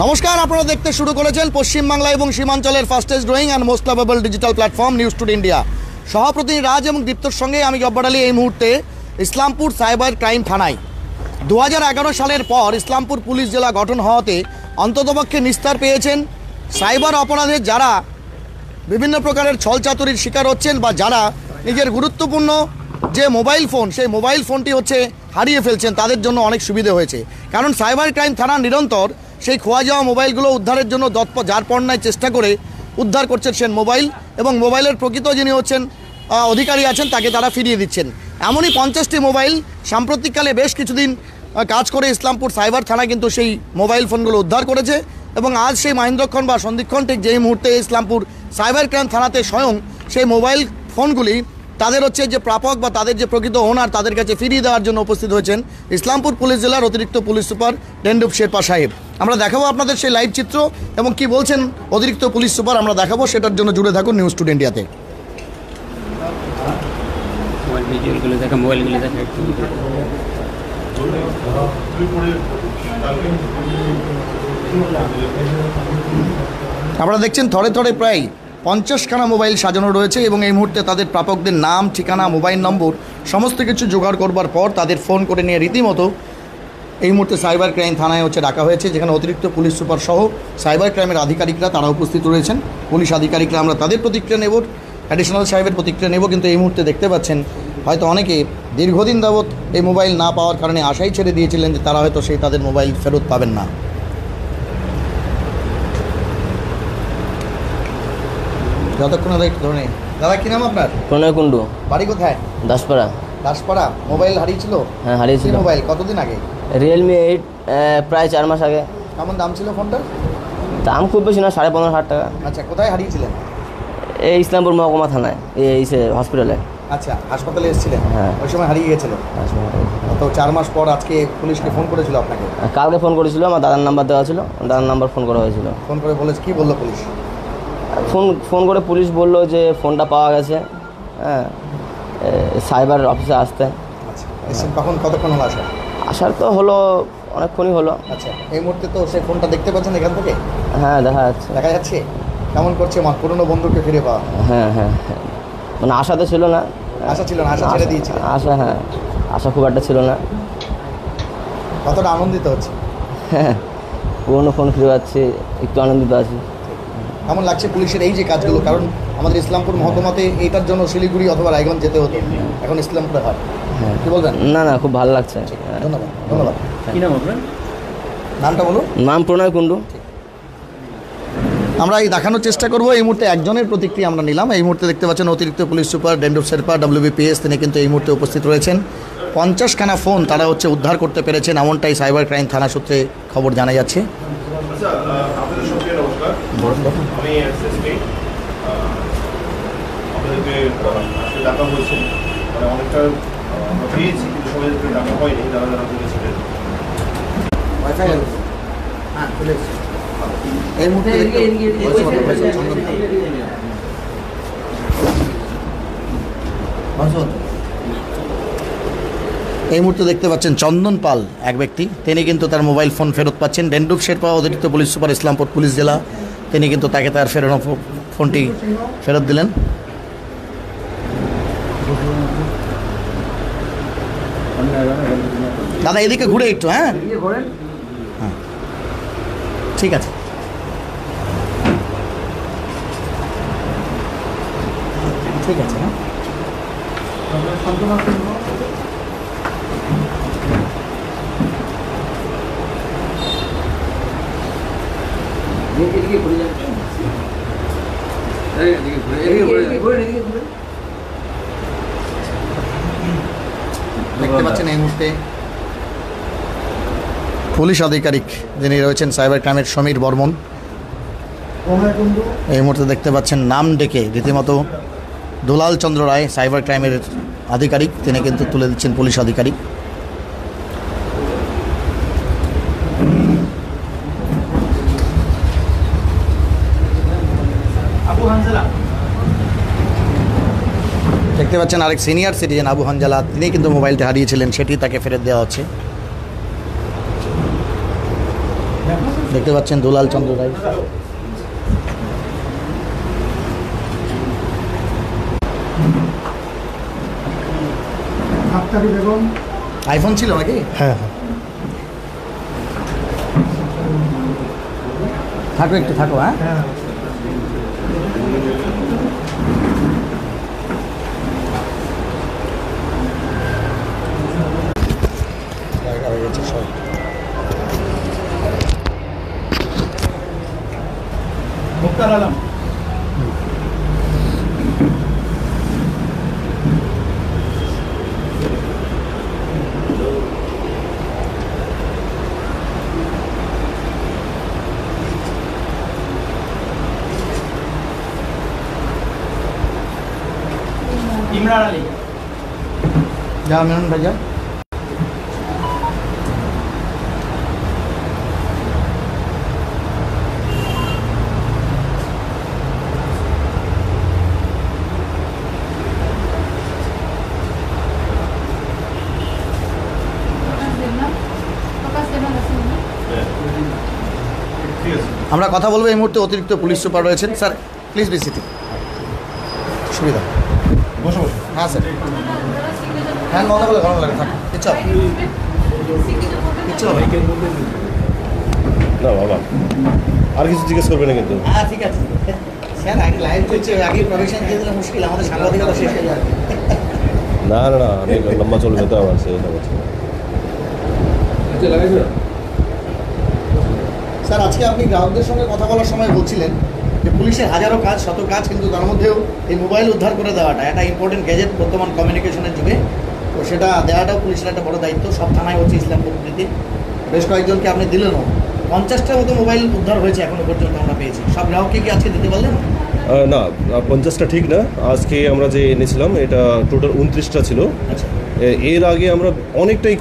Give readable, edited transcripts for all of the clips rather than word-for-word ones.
নমস্কার, আপনারা দেখতে শুরু করেছেন পশ্চিমবাংলা এবং সীমাঞ্চলের fastest growing and most lovable digital platform News Today India. সহপ্রতিনিধি রাজ এবং দীপ্তর সঙ্গে আমি জব্বার আলী। এই মুহূর্তে ইসলামপুর সাইবার ক্রাইম থানায় 2011 সালের পর ইসলামপুর পুলিশ জেলা গঠন হওয়াতে অন্ততপক্ষে নিস্তার পেয়েছেন সাইবার অপরাধের যারা বিভিন্ন প্রকারের ছলচাতুরির শিকার হচ্ছেন বা যারা নিজের গুরুত্বপূর্ণ যে মোবাইল ফোন, সেই মোবাইল ফোনটি হারিয়ে ফেলছেন, তাদের জন্য অনেক সুবিধে হয়েছে। কারণ সাইবার ক্রাইম থানা নিরন্তর সেই খোয়া যাওয়া মোবাইলগুলো উদ্ধারের জন্য যারপরনায় চেষ্টা করে উদ্ধার করছেন সে মোবাইল, এবং মোবাইলের প্রকৃত যিনি অধিকারী আছেন তাকে তারা ফিরিয়ে দিচ্ছেন। এমনই 50টি মোবাইল সাম্প্রতিককালে বেশ কিছুদিন কাজ করে ইসলামপুর সাইবার থানা কিন্তু সেই মোবাইল ফোনগুলো উদ্ধার করেছে। এবং আজ সেই মহেন্দ্রক্ষণ বা সন্ধিক্ষণ ঠিক যেই মুহূর্তে ইসলামপুর সাইবার ক্রাইম থানাতে স্বয়ং সেই মোবাইল ফোনগুলি তাদের যে প্রাপক বা তাদের যে প্রকৃত ওনার তাদের কাছে ফিরিয়ে দেওয়ার জন্য উপস্থিত হয়েছেন ইসলামপুর পুলিশ জেলার অতিরিক্ত পুলিশ সুপার ডেন্ডুপ শেরপা সাহেব। আমরা দেখাবো আপনাদের সেই লাইভ চিত্র এবং কি বলছেন অতিরিক্ত পুলিশ সুপার আমরা দেখাবো, সেটার জন্য জুড়ে থাকুন নিউজ টুডে ইন্ডিয়াতে। আপনারা দেখছেন থরে থরে প্রায় 50খানা মোবাইল সাজানো রয়েছে এবং এই মুহূর্তে তাদের প্রাপকদের নাম, ঠিকানা, মোবাইল নম্বর সমস্ত কিছু জোগাড় করবার পর তাদের ফোন করে নিয়ে রীতিমতো এই মুহূর্তে সাইবার ক্রাইম থানায় ডাকা হয়েছে, যেখানে অতিরিক্ত পুলিশ সুপার সহ সাইবার ক্রাইমের আধিকারিকরা তারা উপস্থিত রয়েছেন। পুলিশ আধিকারিকরা আমরা তাদের প্রতিক্রিয়া নেব, অ্যাডিশনাল সাহেবের প্রতিক্রিয়া নেব। কিন্তু এই মুহূর্তে দেখতে পাচ্ছেন হয়তো অনেকে দীর্ঘদিন যাবৎ এই মোবাইল না পাওয়ার কারণে আশাই ছেড়ে দিয়েছিলেন যে তারা হয়তো সেই তাদের মোবাইল ফেরত পাবেন না। যতক্ষণ ধরনে দাদা, কি নাম আপনার? প্রণয় কুণ্ডু। বাড়ি কোথায়? দাসপাড়া। দাসপাড়া। মোবাইল হারিয়েছিল? হ্যাঁ, হারিয়েছিল। মোবাইল কতদিন আগে? রিয়েলমি 8, প্রায় 4 মাস আগে। কেমন দাম ছিল ফোনটার? দাম খুব বেশি না, 15,500 টাকা। আচ্ছা, কোথায় হারিয়েছিলেন? এই ইসলামপুর মহকুমা থানায়, এই হসপিটালে। আচ্ছা, হাসপাতালে এসেছিলেন? হ্যাঁ। ওই সময় হারিয়ে গেছিল? তো 4 মাস পর আজকে পুলিশকে ফোন করেছিল আপনাকে? কালকে ফোন করেছিল, আমার দাদার নাম্বার দেওয়া ছিল, দাদার নাম্বার ফোন করা হয়েছিল। ফোন করে বলেছে, কি বললো পুলিশ? ফোন করে পুলিশ বললো যে ফোনটা পাওয়া গেছে, হ্যাঁ, সাইবার অফিসে আসতে। আচ্ছা, তখন কতক্ষণ হলো আসার তো হলো, অনেকক্ষণই হলো। আচ্ছা, এই মুহূর্তে তো সেই ফোনটা দেখতে পাচ্ছেন এখান থেকে? হ্যাঁ, দেখা যাচ্ছে। কেমন করছে পুরনো বন্ধুকে ফিরে পাওয়া? হ্যাঁ, মানে আশা তো ছিল না। আশা ছিল না? আশা ছেড়ে দিয়েছিল? হ্যাঁ, আশা খুব একটা ছিল না। কতটা আনন্দিত হচ্ছে? হ্যাঁ, পুরনো ফোন ফিরে পাচ্ছি, একটু আনন্দিত আছি। কেমন লাগছে পুলিশের এই যে কাজগুলো? কারণ আমাদের ইসলামপুর মহকুমাতে এইটার জন্য শিলিগুড়ি অথবা রায়গঞ্জ যেতে হতো, এখন ইসলামপুরে হয়। হ্যাঁ, কি বলবেন? না, খুব ভালো লাগছে। ধন্যবাদ। কি নাম আপনার? নামটা বলুন। নাম প্রণয় কুণ্ডু। আমরা এই দেখানোর চেষ্টা করবো। এই মুহূর্তে একজনের প্রতিক্রিয়া আমরা নিলাম। এই মুহূর্তে দেখতে পাচ্ছেন অতিরিক্ত police super Dendup Sherpa WBPS, তিনি কিন্তু এই মুহূর্তে উপস্থিত রয়েছেন। 50খানা ফোন তারা উদ্ধার করতে পেরেছেন, এমনটাই সাইবার ক্রাইম থানা সূত্রে খবর জানা যাচ্ছে। আপনাদের সঙ্গে নমস্কার, আমি এসএসপি। আপনাদেরকে আজকে ডাকা হয়েছে, মানে অনেকটা আমরা পেয়েছি কিন্তু সবাই ডাকা হয়নি, যারা যারা বলেছিলেন। এই মুহূর্তে দেখতে পাচ্ছেন চন্দন পাল এক ব্যক্তি, তিনি কিন্তু তার মোবাইল ফোন ফেরত পাচ্ছেন। ডেন্ডুপ শেরপা অতিরিক্ত পুলিশ সুপার ইসলামপুর পুলিশ জেলা, তিনি কিন্তু তাকে তার ফেরানো ফোনটি ফেরত দিলেন। দাদা এদিকে ঘুরে একটু। হ্যাঁ, ঠিক আছে। ঠিক আছে। হ্যাঁ, দেখতে পাচ্ছেন এই মুহূর্তে পুলিশ আধিকারিক যিনি রয়েছেন সাইবার ক্রাইমের সমীর বর্মন, এই মুহূর্তে দেখতে পাচ্ছেন নাম ডেকে রীতিমতো দুলাল চন্দ্র রায় সাইবার ক্রাইমের আধিকারিক, তিনি কিন্তু তুলে দিচ্ছেন পুলিশ আধিকারিক। দেখতে পাচ্ছেন আরেক সিনিয়র সিটিজেন আবু হানজালা, তিনি কিন্তু মোবাইলটা হারিয়েছিলেন, সেটি তাকে ফেরত দেওয়া হচ্ছে। দেখতে পাচ্ছেন দুলাল চন্দ্র রায়। আইফোন ছিল নাকি? হ্যাঁ থাকো একটু থাকো। হ্যাঁ মুক্তার আলম ইমরান আলী যা মেনন ভাই যা। ঠিক আছে। আমরা কথা বলবো এই মুহূর্তে অতিরিক্ত পুলিশ সুপার রয়েছেন। Sir please be sitting. সুবিধা। বসো বসো। হ্যাঁ স্যার। ফ্যান বন্ধ করলে গরম লাগে। থাক কিচ্ছু হবে না। কিচ্ছু হবে না। না বাবা, আর কিছু জিজ্ঞেস করবে না কিন্তু। হ্যাঁ ঠিক আছে স্যার। আগে লাইভ চলছে, আগে প্রভিশন দিয়ে দিলে মুশকিল, আমাদের সাংবাদিকতা শেষ হয়ে যাবে। না না না, অনেক লম্বা চলবে তো আমার, সেটা বলছি। স্যার আজকে আপনি গ্রাহকদের সঙ্গে কথা বলার সময় বলছিলেন যে পুলিশের হাজারো কাজ, শত কাজ, কিন্তু তার মধ্যেও এই মোবাইল উদ্ধার করে দেওয়াটা একটা ইম্পর্টেন্ট গ্যাজেট বর্তমান কমিউনিকেশনের যুগে। তো সেটা দেওয়াটাও পুলিশের একটা বড় দায়িত্ব। সব থানায় হচ্ছে ইসলামপুর প্রীতি, বেশ কয়েকজনকে আপনি দিলেনও। 50টার মতো মোবাইল উদ্ধার হয়েছে এখনো পর্যন্ত আমরা পেয়েছি। সব গ্রাহককে কি আজকে দিতে পারলেন? না, 50টা ঠিক না। আজকে আমরা যে এনেছিলাম এটা টোটাল 29টা ছিল। আচ্ছা এর আগে আমরা অনেকটাই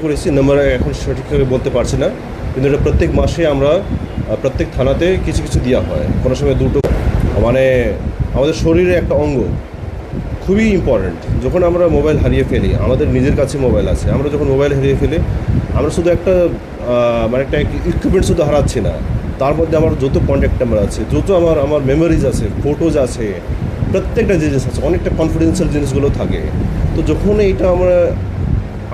করেছি নাম্বার এখন সঠিকভাবে বলতে পারছি না, কিন্তু এটা প্রত্যেক মাসে আমরা প্রত্যেক থানাতে কিছু কিছু দেওয়া হয়। কোনো সময় দুটো, মানে আমাদের শরীরের একটা অঙ্গ, খুবই ইম্পর্ট্যান্ট। যখন আমরা মোবাইল হারিয়ে ফেলি, আমাদের নিজের কাছে মোবাইল আছে, আমরা যখন মোবাইল হারিয়ে ফেলি আমরা শুধু একটা মানে একটা ইকুইপমেন্ট শুধু হারাচ্ছি না, তার মধ্যে আমার যত কন্ট্যাক্ট নাম্বার আছে, যত আমার মেমোরিজ আছে, ফটোজ আছে, প্রত্যেকটা জিনিস আছে, অনেকটা কনফিডেন্সিয়াল জিনিসগুলো থাকে। তো যখন এইটা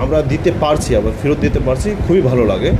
আমরা দিতে পারছি, আবার ফেরত দিতে পারছি, খুবই ভালো লাগে।